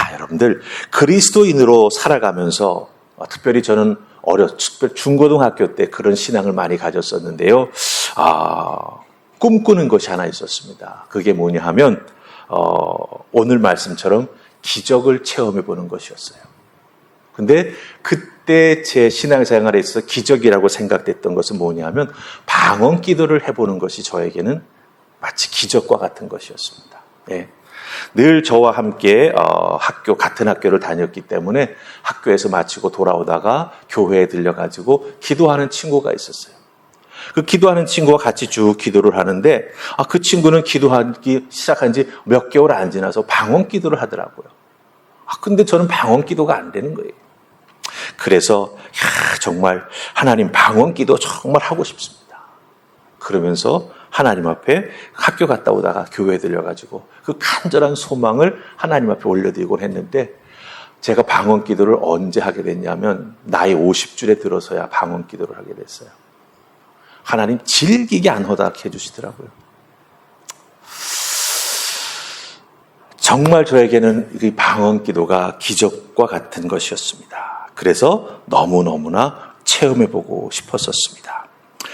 자, 여러분들 그리스도인으로 살아가면서 특별히 저는 특별히 중고등학교 때 그런 신앙을 많이 가졌었는데요. 꿈꾸는 것이 하나 있었습니다. 그게 뭐냐 하면 오늘 말씀처럼 기적을 체험해 보는 것이었어요. 근데 그때 제 신앙생활에서 기적이라고 생각됐던 것은 뭐냐 하면 방언 기도를 해보는 것이 저에게는 마치 기적과 같은 것이었습니다. 예. 늘 저와 함께 같은 학교를 다녔기 때문에 학교에서 마치고 돌아오다가 교회에 들려가지고 기도하는 친구가 있었어요. 그 기도하는 친구와 같이 쭉 기도를 하는데 그 친구는 기도하기 시작한 지 몇 개월 안 지나서 방언 기도를 하더라고요. 근데 저는 방언 기도가 안 되는 거예요. 그래서 정말 하나님 방언 기도 정말 하고 싶습니다. 그러면서 하나님 앞에 학교 갔다 오다가 교회에 들려가지고 그 간절한 소망을 하나님 앞에 올려드리곤 했는데 제가 방언 기도를 언제 하게 됐냐면 나이 50줄에 들어서야 방언 기도를 하게 됐어요. 하나님 질기게 안 허락해 주시더라고요. 정말 저에게는 이 방언 기도가 기적과 같은 것이었습니다. 그래서 너무너무나 체험해보고 싶었었습니다.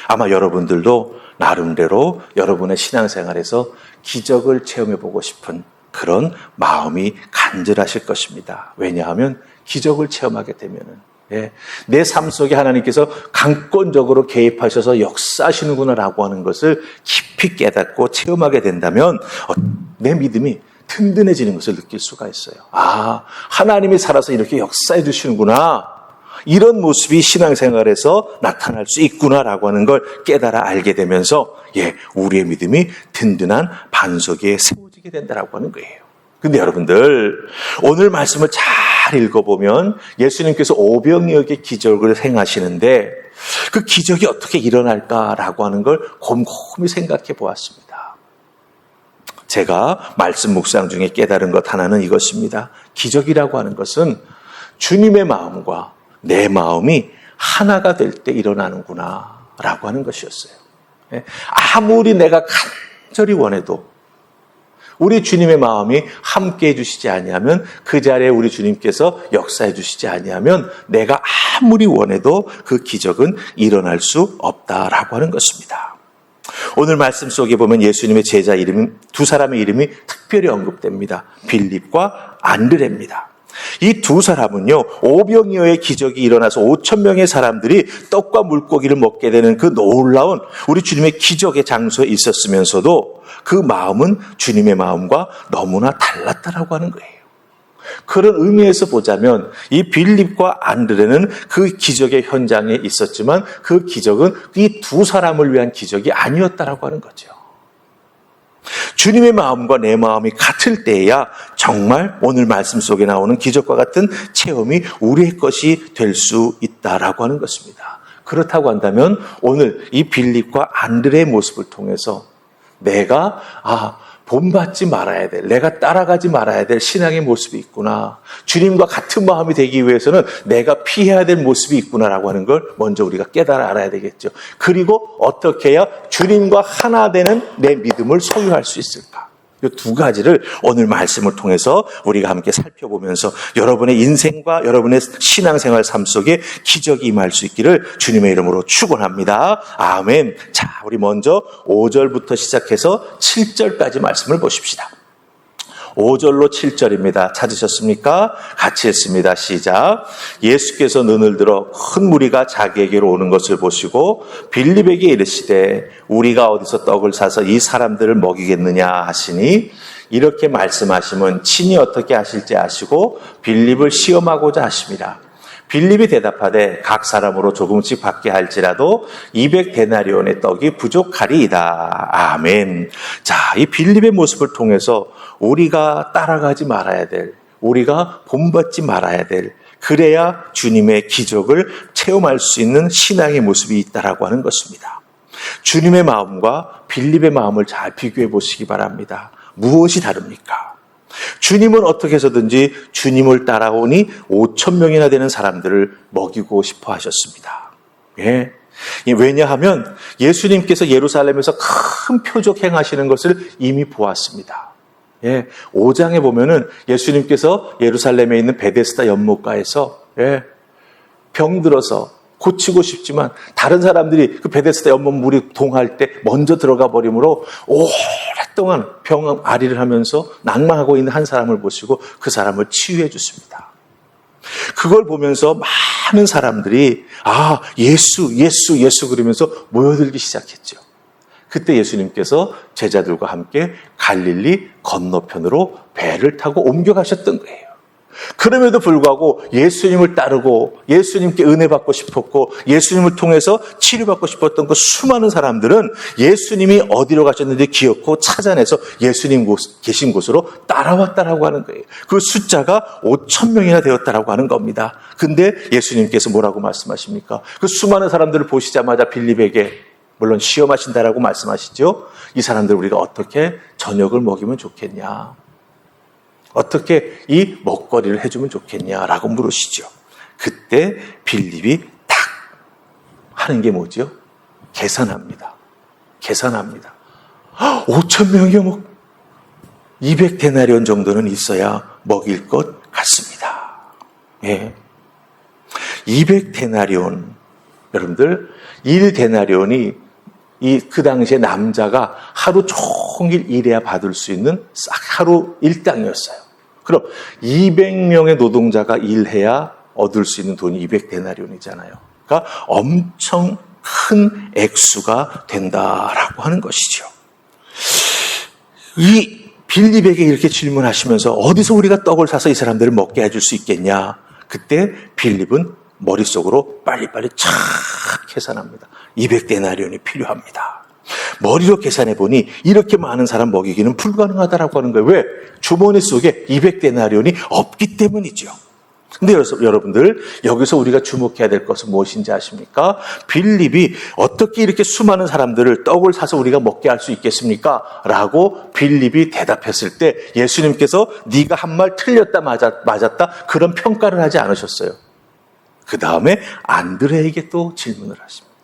아마 여러분들도 나름대로 여러분의 신앙생활에서 기적을 체험해보고 싶은 그런 마음이 간절하실 것입니다. 왜냐하면 기적을 체험하게 되면은 내 삶 속에 하나님께서 강권적으로 개입하셔서 역사하시는구나라고 하는 것을 깊이 깨닫고 체험하게 된다면 내 믿음이 든든해지는 것을 느낄 수가 있어요. 하나님이 살아서 이렇게 역사해 주시는구나. 이런 모습이 신앙생활에서 나타날 수 있구나라고 하는 걸 깨달아 알게 되면서 우리의 믿음이 든든한 반석에 세워지게 된다라고 하는 거예요. 근데 여러분들 오늘 말씀을 잘 읽어보면 예수님께서 오병이어에게 기적을 행하시는데 그 기적이 어떻게 일어날까라고 하는 걸 곰곰이 생각해 보았습니다. 제가 말씀 묵상 중에 깨달은 것 하나는 이것입니다. 기적이라고 하는 것은 주님의 마음과 내 마음이 하나가 될 때 일어나는구나 라고 하는 것이었어요. 아무리 내가 간절히 원해도 우리 주님의 마음이 함께 해주시지 아니하면 그 자리에 우리 주님께서 역사해 주시지 아니하면 내가 아무리 원해도 그 기적은 일어날 수 없다라고 하는 것입니다. 오늘 말씀 속에 보면 예수님의 제자 이름이 두 사람의 이름이 특별히 언급됩니다. 빌립과 안드레입니다. 이 두 사람은요, 오병이어의 기적이 일어나서 5,000명의 사람들이 떡과 물고기를 먹게 되는 그 놀라운 우리 주님의 기적의 장소에 있었으면서도 그 마음은 주님의 마음과 너무나 달랐다라고 하는 거예요. 그런 의미에서 보자면 이 빌립과 안드레는 그 기적의 현장에 있었지만 그 기적은 이 두 사람을 위한 기적이 아니었다라고 하는 거죠. 주님의 마음과 내 마음이 같을 때에야 정말 오늘 말씀 속에 나오는 기적과 같은 체험이 우리의 것이 될 수 있다라고 하는 것입니다. 그렇다고 한다면 오늘 이 빌립과 안드레의 모습을 통해서 내가 본받지 말아야 될, 내가 따라가지 말아야 될 신앙의 모습이 있구나. 주님과 같은 마음이 되기 위해서는 내가 피해야 될 모습이 있구나라고 하는 걸 먼저 우리가 깨달아 알아야 되겠죠. 그리고 어떻게 해야 주님과 하나 되는 내 믿음을 소유할 수 있을까? 이 두 가지를 오늘 말씀을 통해서 우리가 함께 살펴보면서 여러분의 인생과 여러분의 신앙생활 삶 속에 기적이 임할 수 있기를 주님의 이름으로 축원합니다. 아멘. 자, 우리 먼저 5절부터 시작해서 7절까지 말씀을 보십시다. 5절로 7절입니다. 찾으셨습니까? 같이 했습니다. 시작. 예수께서 눈을 들어 큰 무리가 자기에게로 오는 것을 보시고 빌립에게 이르시되 우리가 어디서 떡을 사서 이 사람들을 먹이겠느냐 하시니 이렇게 말씀하시면 친히 어떻게 하실지 아시고 빌립을 시험하고자 하심이라. 빌립이 대답하되 각 사람으로 조금씩 받게 할지라도 200데나리온의 떡이 부족하리이다. 아멘. 자, 이 빌립의 모습을 통해서 우리가 따라가지 말아야 될, 우리가 본받지 말아야 될, 그래야 주님의 기적을 체험할 수 있는 신앙의 모습이 있다라고 하는 것입니다. 주님의 마음과 빌립의 마음을 잘 비교해 보시기 바랍니다. 무엇이 다릅니까? 주님은 어떻게 해서든지 주님을 따라오니 5,000명이나 되는 사람들을 먹이고 싶어 하셨습니다. 왜냐하면 예수님께서 예루살렘에서 큰 표적 행하시는 것을 이미 보았습니다. 예, 5장에 보면은 예수님께서 예루살렘에 있는 베데스다 연못가에서 병들어서 고치고 싶지만 다른 사람들이 그 베데스다 연못 물이 동할 때 먼저 들어가 버림으로 오랫동안 병 앓이를 하면서 낭망하고 있는 한 사람을 보시고 그 사람을 치유해 주십니다. 그걸 보면서 많은 사람들이 예수 그러면서 모여들기 시작했죠. 그때 예수님께서 제자들과 함께 갈릴리 건너편으로 배를 타고 옮겨가셨던 거예요. 그럼에도 불구하고 예수님을 따르고 예수님께 은혜 받고 싶었고 예수님을 통해서 치료받고 싶었던 그 수많은 사람들은 예수님이 어디로 가셨는지 기억하고 찾아내서 예수님 계신 곳으로 따라왔다라고 하는 거예요. 그 숫자가 5,000명이나 되었다라고 하는 겁니다. 근데 예수님께서 뭐라고 말씀하십니까? 그 수많은 사람들을 보시자마자 빌립에게 물론 시험하신다라고 말씀하시죠. 이 사람들 우리가 어떻게 저녁을 먹이면 좋겠냐? 어떻게 이 먹거리를 해주면 좋겠냐라고 물으시죠. 그때 빌립이 딱 하는 게 뭐죠? 계산합니다. 5,000명이요? 200데나리온 정도는 있어야 먹일 것 같습니다. 200데나리온. 여러분들, 1데나리온이 그 당시에 남자가 하루 종일 일해야 받을 수 있는 하루 일당이었어요. 그럼 200명의 노동자가 일해야 얻을 수 있는 돈이 200데나리온이잖아요. 그러니까 엄청 큰 액수가 된다라고 하는 것이죠. 이 빌립에게 이렇게 질문하시면서 어디서 우리가 떡을 사서 이 사람들을 먹게 해줄 수 있겠냐? 그때 빌립은 머릿속으로 빨리빨리 착 계산합니다. 200데나리온이 필요합니다. 머리로 계산해 보니 이렇게 많은 사람 먹이기는 불가능하다라고 하는 거예요. 왜? 주머니 속에 200데나리온이 없기 때문이죠. 근데 여러분들, 여기서 우리가 주목해야 될 것은 무엇인지 아십니까? 빌립이 어떻게 이렇게 수많은 사람들을 떡을 사서 우리가 먹게 할 수 있겠습니까? 라고 빌립이 대답했을 때 예수님께서 네가 한 말 틀렸다 맞았다 그런 평가를 하지 않으셨어요. 그 다음에 안드레에게 또 질문을 하십니다.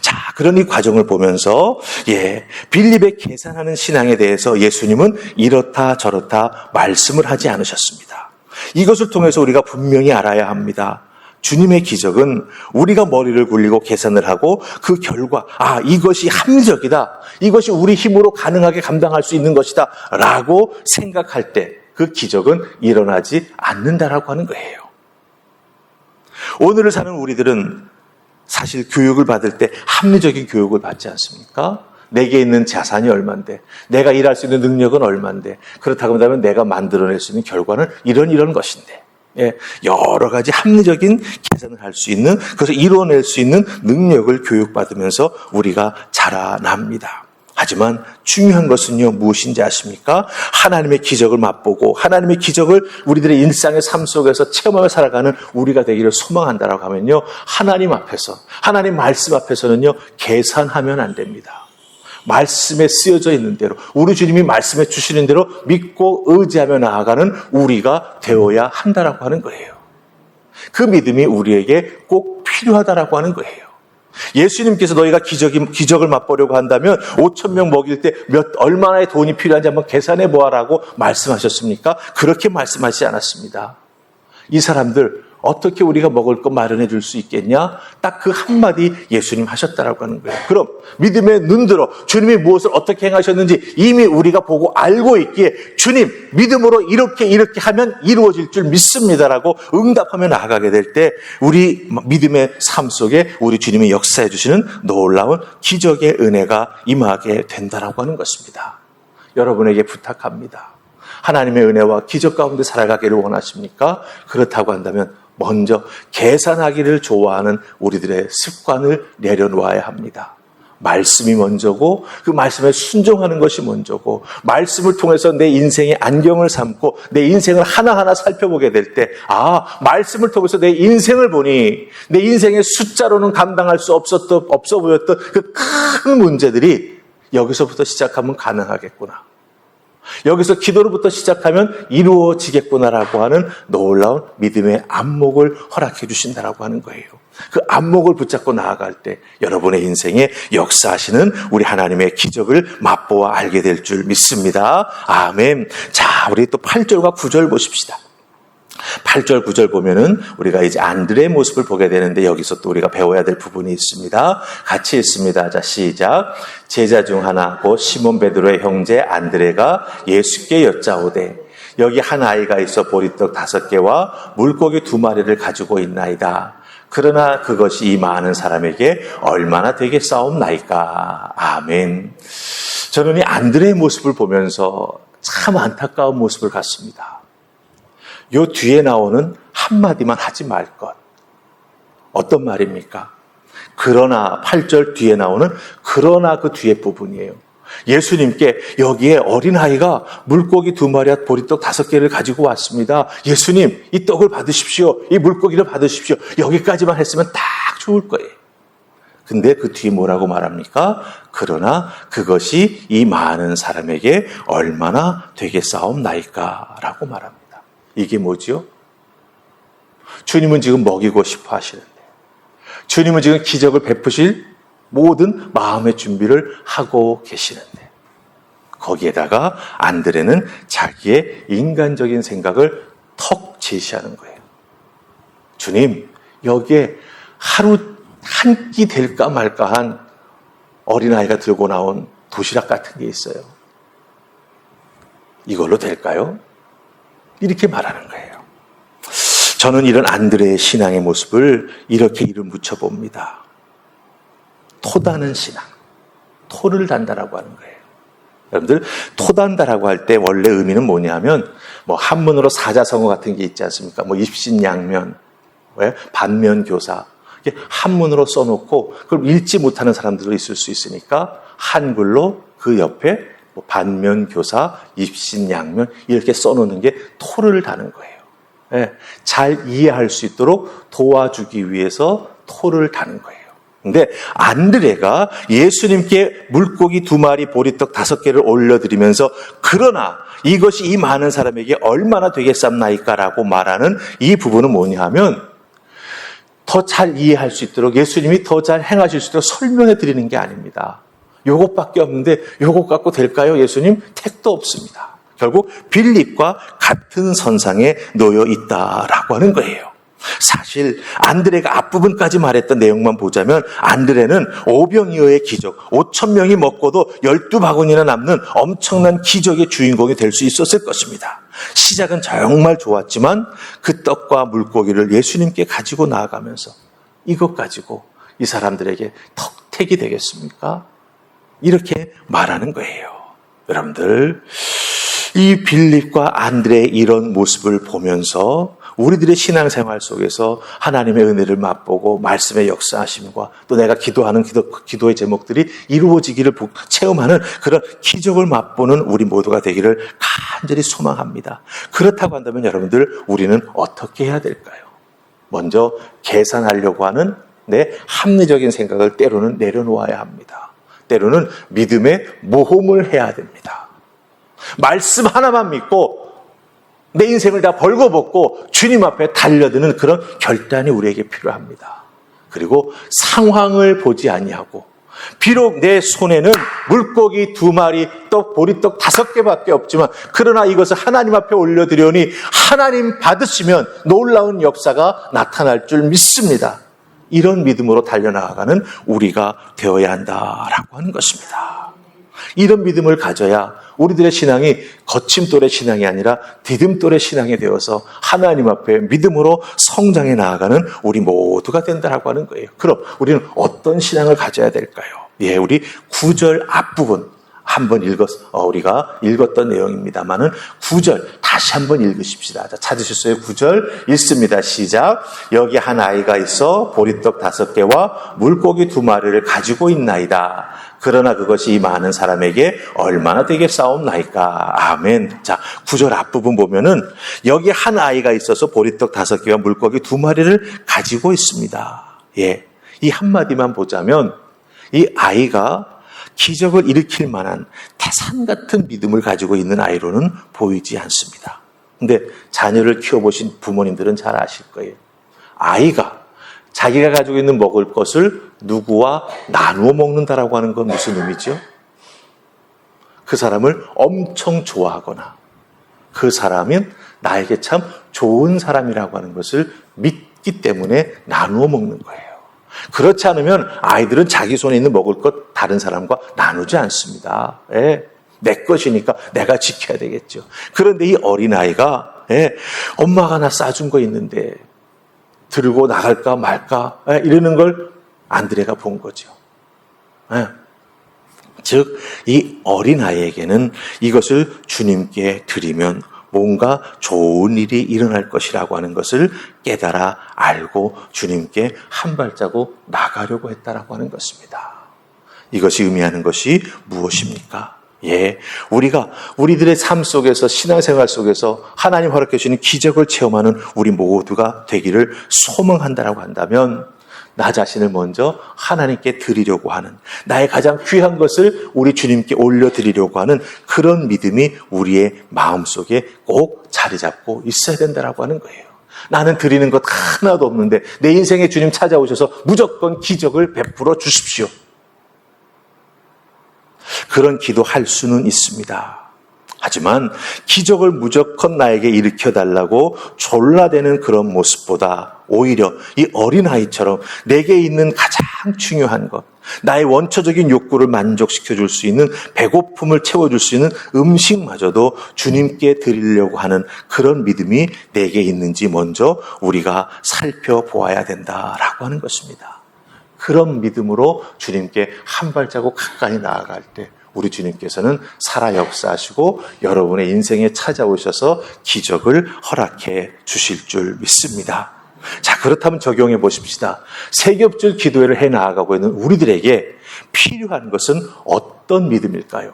자, 그런 이 과정을 보면서 빌립의 계산하는 신앙에 대해서 예수님은 이렇다 저렇다 말씀을 하지 않으셨습니다. 이것을 통해서 우리가 분명히 알아야 합니다. 주님의 기적은 우리가 머리를 굴리고 계산을 하고 그 결과 이것이 합리적이다. 이것이 우리 힘으로 가능하게 감당할 수 있는 것이다 라고 생각할 때 그 기적은 일어나지 않는다라고 하는 거예요. 오늘을 사는 우리들은 사실 교육을 받을 때 합리적인 교육을 받지 않습니까? 내게 있는 자산이 얼만데, 내가 일할 수 있는 능력은 얼만데, 그렇다고 한다면 내가 만들어낼 수 있는 결과는 이런 것인데, 여러 가지 합리적인 계산을 할 수 있는, 그래서 이루어낼 수 있는 능력을 교육받으면서 우리가 자라납니다. 하지만 중요한 것은요, 무엇인지 아십니까? 하나님의 기적을 맛보고 하나님의 기적을 우리들의 일상의 삶 속에서 체험하며 살아가는 우리가 되기를 소망한다라고 하면요, 하나님 앞에서, 하나님 말씀 앞에서는요, 계산하면 안 됩니다. 말씀에 쓰여져 있는 대로, 우리 주님이 말씀해 주시는 대로 믿고 의지하며 나아가는 우리가 되어야 한다라고 하는 거예요. 그 믿음이 우리에게 꼭 필요하다라고 하는 거예요. 예수님께서 너희가 기적을 맛보려고 한다면 5,000명 먹일 때 얼마나의 돈이 필요한지 한번 계산해 보아라고 말씀하셨습니까? 그렇게 말씀하시지 않았습니다. 이 사람들 어떻게 우리가 먹을 거 마련해 줄 수 있겠냐? 딱 그 한마디 예수님 하셨다라고 하는 거예요. 그럼 믿음에 눈들어 주님이 무엇을 어떻게 행하셨는지 이미 우리가 보고 알고 있기에 주님 믿음으로 이렇게 하면 이루어질 줄 믿습니다라고 응답하며 나아가게 될 때 우리 믿음의 삶 속에 우리 주님이 역사해 주시는 놀라운 기적의 은혜가 임하게 된다라고 하는 것입니다. 여러분에게 부탁합니다. 하나님의 은혜와 기적 가운데 살아가기를 원하십니까? 그렇다고 한다면 먼저 계산하기를 좋아하는 우리들의 습관을 내려놓아야 합니다. 말씀이 먼저고 그 말씀에 순종하는 것이 먼저고 말씀을 통해서 내 인생의 안경을 삼고 내 인생을 하나하나 살펴보게 될 때 말씀을 통해서 내 인생을 보니 내 인생의 숫자로는 감당할 수 없어 보였던 그 큰 문제들이 여기서부터 시작하면 가능하겠구나. 여기서 기도로부터 시작하면 이루어지겠구나라고 하는 놀라운 믿음의 안목을 허락해 주신다라고 하는 거예요. 그 안목을 붙잡고 나아갈 때 여러분의 인생에 역사하시는 우리 하나님의 기적을 맛보아 알게 될 줄 믿습니다. 아멘. 자, 우리 또 8절과 9절 보십시다. 8절, 9절 보면은 우리가 이제 안드레의 모습을 보게 되는데 여기서 또 우리가 배워야 될 부분이 있습니다. 같이 읽습니다. 자, 시작. 제자 중 하나 곧 시몬 베드로의 형제 안드레가 예수께 여짜오되 여기 한 아이가 있어 보리떡 5개와 물고기 2마리를 가지고 있나이다. 그러나 그것이 이 많은 사람에게 얼마나 되겠사옵나이까. 아멘. 저는 이 안드레의 모습을 보면서 참 안타까운 모습을 갖습니다. 요 뒤에 나오는 한마디만 하지 말 것. 어떤 말입니까? 그러나 8절 뒤에 나오는 그러나 그 뒤에 부분이에요. 예수님께 여기에 어린아이가 물고기 2마리와 보리떡 5개를 가지고 왔습니다. 예수님, 이 떡을 받으십시오. 이 물고기를 받으십시오. 여기까지만 했으면 딱 좋을 거예요. 근데 그 뒤에 뭐라고 말합니까? 그러나 그것이 이 많은 사람에게 얼마나 되겠사옵나이까 라고 말합니다. 이게 뭐지요? 주님은 지금 먹이고 싶어 하시는데, 주님은 지금 기적을 베푸실 모든 마음의 준비를 하고 계시는데, 거기에다가 안드레는 자기의 인간적인 생각을 턱 제시하는 거예요. 주님, 여기에 하루 한 끼 될까 말까한 어린아이가 들고 나온 도시락 같은 게 있어요. 이걸로 될까요? 이렇게 말하는 거예요. 저는 이런 안드레의 신앙의 모습을 이렇게 이름 붙여봅니다. 토다는 신앙. 토를 단다라고 하는 거예요. 여러분들, 토단다라고 할 때 원래 의미는 뭐냐면, 한문으로 사자성어 같은 게 있지 않습니까? 입신양면, 반면교사. 한문으로 써놓고, 그럼 읽지 못하는 사람들도 있을 수 있으니까, 한글로 그 옆에 반면교사, 입신양면, 이렇게 써놓는 게 토를 다는 거예요. 잘 이해할 수 있도록 도와주기 위해서 토를 다는 거예요. 근데 안드레가 예수님께 물고기 2마리 보리떡 5개를 올려드리면서 그러나 이것이 이 많은 사람에게 얼마나 되겠삼나이까라고 말하는 이 부분은 뭐냐 하면 더 잘 이해할 수 있도록 예수님이 더 잘 행하실 수 있도록 설명해 드리는 게 아닙니다. 요것밖에 없는데 요것 갖고 될까요? 예수님? 택도 없습니다. 결국 빌립과 같은 선상에 놓여 있다라고 하는 거예요. 사실 안드레가 앞부분까지 말했던 내용만 보자면 안드레는 오병이어의 기적, 5,000명이 먹고도 12바구니나 남는 엄청난 기적의 주인공이 될 수 있었을 것입니다. 시작은 정말 좋았지만 그 떡과 물고기를 예수님께 가지고 나아가면서 이것 가지고 이 사람들에게 턱택이 되겠습니까? 이렇게 말하는 거예요. 여러분들, 이 빌립과 안드레의 이런 모습을 보면서 우리들의 신앙생활 속에서 하나님의 은혜를 맛보고 말씀의 역사하심과 또 내가 기도하는 기도의 제목들이 이루어지기를 체험하는 그런 기적을 맛보는 우리 모두가 되기를 간절히 소망합니다. 그렇다고 한다면 여러분들, 우리는 어떻게 해야 될까요? 먼저 계산하려고 하는 내 합리적인 생각을 때로는 내려놓아야 합니다. 때로는 믿음의 모험을 해야 됩니다. 말씀 하나만 믿고 내 인생을 다 벌거벗고 주님 앞에 달려드는 그런 결단이 우리에게 필요합니다. 그리고 상황을 보지 아니하고 비록 내 손에는 물고기 2마리, 보리떡 5개밖에 없지만 그러나 이것을 하나님 앞에 올려드려니 하나님 받으시면 놀라운 역사가 나타날 줄 믿습니다. 이런 믿음으로 달려나가는 우리가 되어야 한다라고 하는 것입니다. 이런 믿음을 가져야 우리들의 신앙이 거침돌의 신앙이 아니라 디딤돌의 신앙이 되어서 하나님 앞에 믿음으로 성장해 나아가는 우리 모두가 된다라고 하는 거예요. 그럼 우리는 어떤 신앙을 가져야 될까요? 우리 9절 앞부분 한번 우리가 읽었던 내용입니다만은 9절 다시 한번 읽으십시다. 자, 찾으셨어요? 9절 읽습니다. 시작. 여기 한 아이가 있어 보리떡 5개와 물고기 2마리를 가지고 있나이다. 그러나 그것이 이 많은 사람에게 얼마나 되겠사옵나이까. 아멘. 자, 9절 앞부분 보면은 여기 한 아이가 있어서 보리떡 5개와 물고기 2마리를 가지고 있습니다. 이 한마디만 보자면 이 아이가 기적을 일으킬 만한 태산 같은 믿음을 가지고 있는 아이로는 보이지 않습니다. 근데 자녀를 키워보신 부모님들은 잘 아실 거예요. 아이가 자기가 가지고 있는 먹을 것을 누구와 나누어 먹는다라고 하는 건 무슨 의미죠? 그 사람을 엄청 좋아하거나 그 사람은 나에게 참 좋은 사람이라고 하는 것을 믿기 때문에 나누어 먹는 거예요. 그렇지 않으면 아이들은 자기 손에 있는 먹을 것 다른 사람과 나누지 않습니다. 내 것이니까 내가 지켜야 되겠죠. 그런데 이 어린아이가 엄마가 나 싸준 거 있는데 들고 나갈까 말까 이러는 걸 안드레가 본 거죠. 즉 이 어린아이에게는 이것을 주님께 드리면 뭔가 좋은 일이 일어날 것이라고 하는 것을 깨달아 알고 주님께 한 발자국 나가려고 했다라고 하는 것입니다. 이것이 의미하는 것이 무엇입니까? 우리가 우리들의 삶 속에서 신앙생활 속에서 하나님 허락해 주시는 기적을 체험하는 우리 모두가 되기를 소망한다라고 한다면 나 자신을 먼저 하나님께 드리려고 하는 나의 가장 귀한 것을 우리 주님께 올려드리려고 하는 그런 믿음이 우리의 마음속에 꼭 자리 잡고 있어야 된다라고 하는 거예요. 나는 드리는 것 하나도 없는데 내 인생에 주님 찾아오셔서 무조건 기적을 베풀어 주십시오. 그런 기도할 수는 있습니다. 하지만 기적을 무조건 나에게 일으켜달라고 졸라대는 그런 모습보다 오히려 이 어린아이처럼 내게 있는 가장 중요한 것, 나의 원초적인 욕구를 만족시켜줄 수 있는 배고픔을 채워줄 수 있는 음식마저도 주님께 드리려고 하는 그런 믿음이 내게 있는지 먼저 우리가 살펴보아야 된다라고 하는 것입니다. 그런 믿음으로 주님께 한 발자국 가까이 나아갈 때 우리 주님께서는 살아 역사하시고 여러분의 인생에 찾아오셔서 기적을 허락해 주실 줄 믿습니다. 자, 그렇다면 적용해 보십시다. 세겹줄 기도회를 해 나아가고 있는 우리들에게 필요한 것은 어떤 믿음일까요?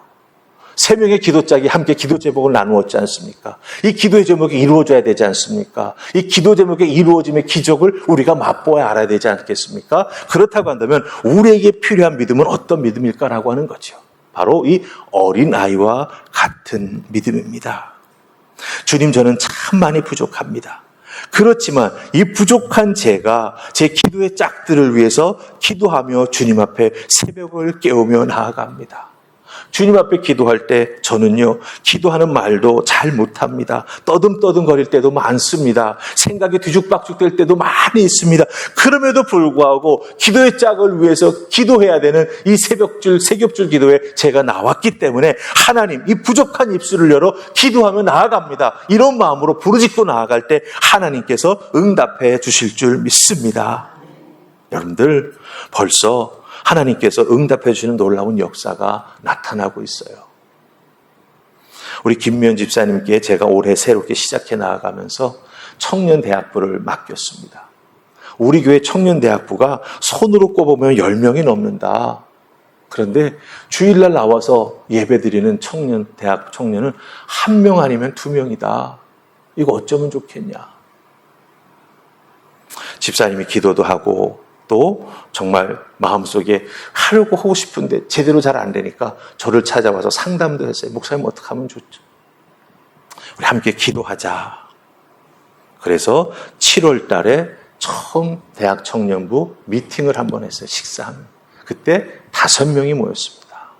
3명의 기도짝이 함께 기도 제목을 나누었지 않습니까? 이 기도의 제목이 이루어져야 되지 않습니까? 이 기도 제목의 이루어짐의 기적을 우리가 맛보아야 알아야 되지 않겠습니까? 그렇다고 한다면 우리에게 필요한 믿음은 어떤 믿음일까라고 하는 거죠. 바로 이 어린아이와 같은 믿음입니다. 주님, 저는 참 많이 부족합니다. 그렇지만 이 부족한 제가 제 기도의 짝들을 위해서 기도하며 주님 앞에 새벽을 깨우며 나아갑니다. 주님 앞에 기도할 때 저는요, 기도하는 말도 잘 못합니다. 떠듬떠듬거릴 때도 많습니다. 생각이 뒤죽박죽될 때도 많이 있습니다. 그럼에도 불구하고 기도의 짝을 위해서 기도해야 되는 이 세겹줄 기도에 제가 나왔기 때문에 하나님, 이 부족한 입술을 열어 기도하며 나아갑니다. 이런 마음으로 부르짖고 나아갈 때 하나님께서 응답해 주실 줄 믿습니다. 여러분들, 벌써 하나님께서 응답해 주시는 놀라운 역사가 나타나고 있어요. 우리 김미연 집사님께 제가 올해 새롭게 시작해 나아가면서 청년대학부를 맡겼습니다. 우리 교회 청년대학부가 손으로 꼽으면 10명이 넘는다. 그런데 주일날 나와서 예배드리는 대학 청년은 1명 아니면 2명이다. 이거 어쩌면 좋겠냐. 집사님이 기도도 하고 또 정말 마음속에 하고 싶은데 제대로 잘 안 되니까 저를 찾아와서 상담도 했어요. 목사님 어떻게 하면 좋죠? 우리 함께 기도하자. 그래서 7월 달에 처음 대학 청년부 미팅을 한번 했어요. 식사하며. 그때 5명이 모였습니다.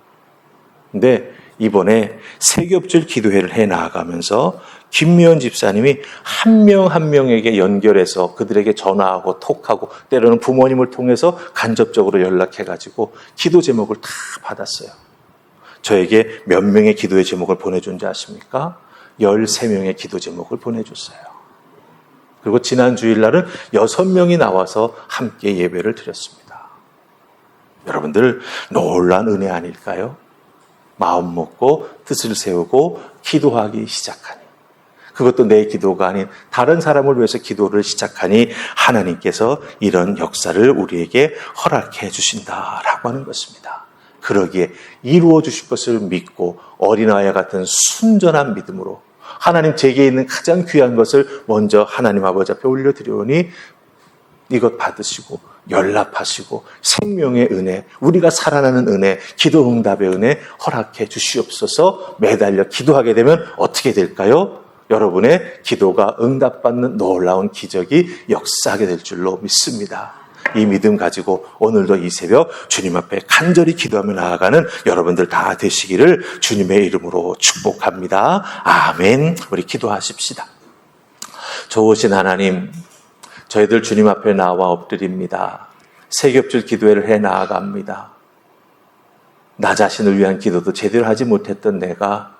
근데 이번에 세겹줄 기도회를 해 나아가면서 김미연 집사님이 한 명 한 명에게 연결해서 그들에게 전화하고 톡하고 때로는 부모님을 통해서 간접적으로 연락해가지고 기도 제목을 다 받았어요. 저에게 몇 명의 기도의 제목을 보내준지 아십니까? 13명의 기도 제목을 보내줬어요. 그리고 지난 주일날은 6명이 나와서 함께 예배를 드렸습니다. 여러분들, 놀라운 은혜 아닐까요? 마음 먹고 뜻을 세우고 기도하기 시작하니, 그것도 내 기도가 아닌 다른 사람을 위해서 기도를 시작하니 하나님께서 이런 역사를 우리에게 허락해 주신다라고 하는 것입니다. 그러기에 이루어 주실 것을 믿고 어린아이와 같은 순전한 믿음으로 하나님, 제게 있는 가장 귀한 것을 먼저 하나님 아버지 앞에 올려드리오니 이것 받으시고 연락하시고 생명의 은혜, 우리가 살아나는 은혜, 기도 응답의 은혜 허락해 주시옵소서. 매달려 기도하게 되면 어떻게 될까요? 여러분의 기도가 응답받는 놀라운 기적이 역사하게 될 줄로 믿습니다. 이 믿음 가지고 오늘도 이 새벽 주님 앞에 간절히 기도하며 나아가는 여러분들 다 되시기를 주님의 이름으로 축복합니다. 아멘. 우리 기도하십시다. 좋으신 하나님, 저희들 주님 앞에 나와 엎드립니다. 세 겹줄 기도회를 해 나아갑니다. 나 자신을 위한 기도도 제대로 하지 못했던 내가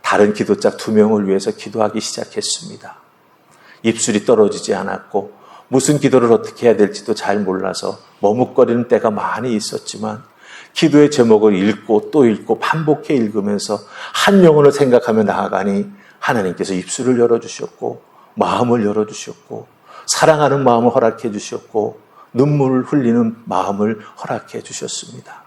다른 기도짝 2명을 위해서 기도하기 시작했습니다. 입술이 떨어지지 않았고 무슨 기도를 어떻게 해야 될지도 잘 몰라서 머뭇거리는 때가 많이 있었지만 기도의 제목을 읽고 또 읽고 반복해 읽으면서 한 영혼을 생각하며 나아가니 하나님께서 입술을 열어주셨고 마음을 열어주셨고 사랑하는 마음을 허락해 주셨고 눈물을 흘리는 마음을 허락해 주셨습니다.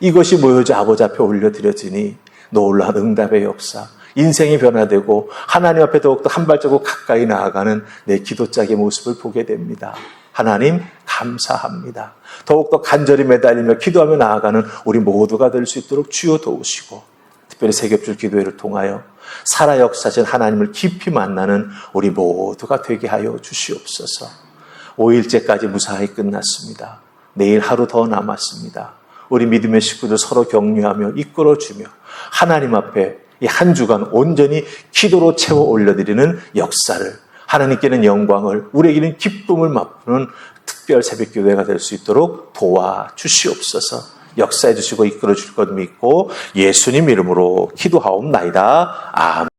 이것이 모여져 아버지 앞에 올려드려지니 놀라운 응답의 역사, 인생이 변화되고 하나님 앞에 더욱더 한 발자국 가까이 나아가는 내 기도짝의 모습을 보게 됩니다. 하나님 감사합니다. 더욱더 간절히 매달리며 기도하며 나아가는 우리 모두가 될 수 있도록 주여 도우시고 특별히 세 겹줄 기도회를 통하여 살아 역사하신 하나님을 깊이 만나는 우리 모두가 되게 하여 주시옵소서. 5일째까지 무사히 끝났습니다. 내일 하루 더 남았습니다. 우리 믿음의 식구들 서로 격려하며 이끌어주며 하나님 앞에 이 한 주간 온전히 기도로 채워 올려드리는 역사를, 하나님께는 영광을, 우리에게는 기쁨을 맛보는 특별 새벽기도회가 될 수 있도록 도와주시옵소서. 역사해 주시고 이끌어 주실 것 믿고 예수님 이름으로 기도하옵나이다. 아멘.